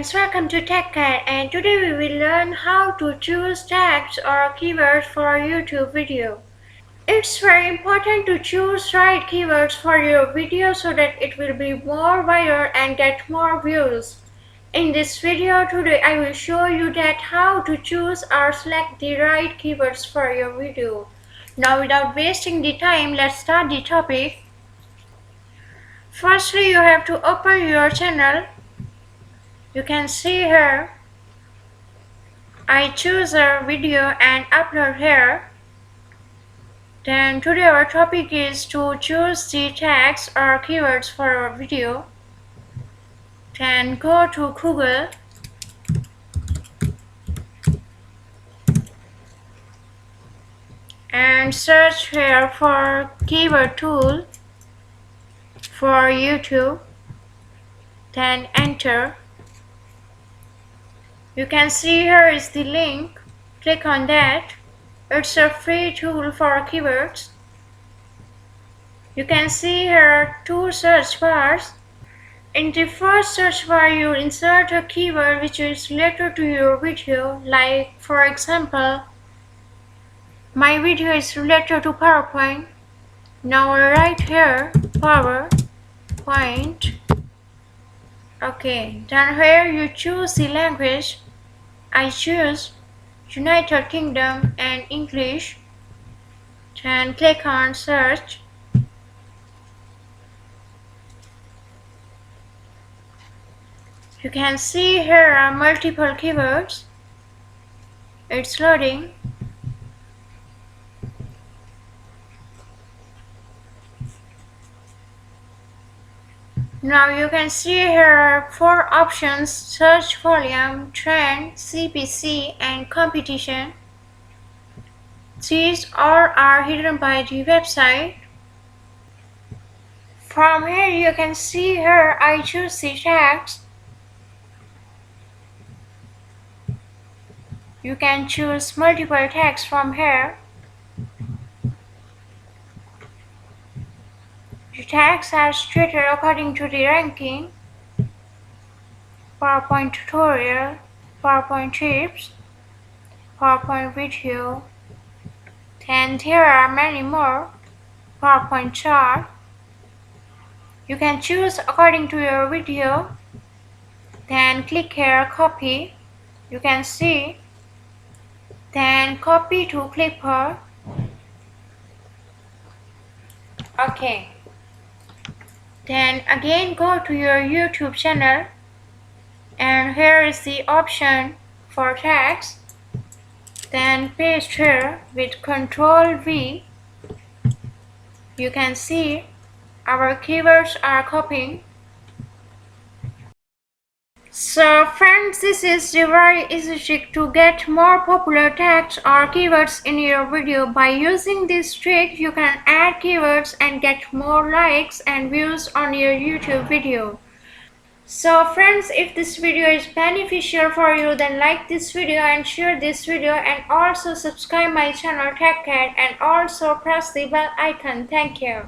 friends, welcome to TAGA, and today we will learn how to choose tags or keywords for a YouTube video. It's very important to choose right keywords for your video so that it will be more viral and get more views. In this video today I will show you that how to choose or select the right keywords for your video. Now without wasting the time, let's start the topic. Firstly, you have to open your channel. You can see here, I choose a video and upload here. Then today our topic is to choose the tags or keywords for our video. Then go to Google. And search here for keyword tool for YouTube. Then enter. You can see here is the link. Click on that. It's a free tool for keywords. You can see here two search bars. In the first search bar, you insert a keyword which is related to your video. Like for example, my video is related to PowerPoint. Now write here PowerPoint. Okay, then here you choose the language. I choose United Kingdom and English. Then click on search. You can see here are multiple keywords. It's loading. Now you can see here are four options: search volume, trend, CPC, and competition. These all are hidden by the website. From here you can see here I choose the tags. You can choose multiple tags from here. The tags are treated according to the ranking: PowerPoint tutorial, PowerPoint tips, PowerPoint video. Then there are many more. PowerPoint chart. You can choose according to your video. Then click here copy. You can see. Then copy to clipboard. Okay. Then again go to your YouTube channel, and here is the option for tags. Then paste here with Ctrl V. You can see our keywords are copying. So friends, this is the very easy trick to get more popular tags or keywords in your video. By using this trick, you can add keywords and get more likes and views on your YouTube video. So friends, if this video is beneficial for you, then like this video and share this video, and also subscribe my channel TAGA, and also press the bell icon. Thank you.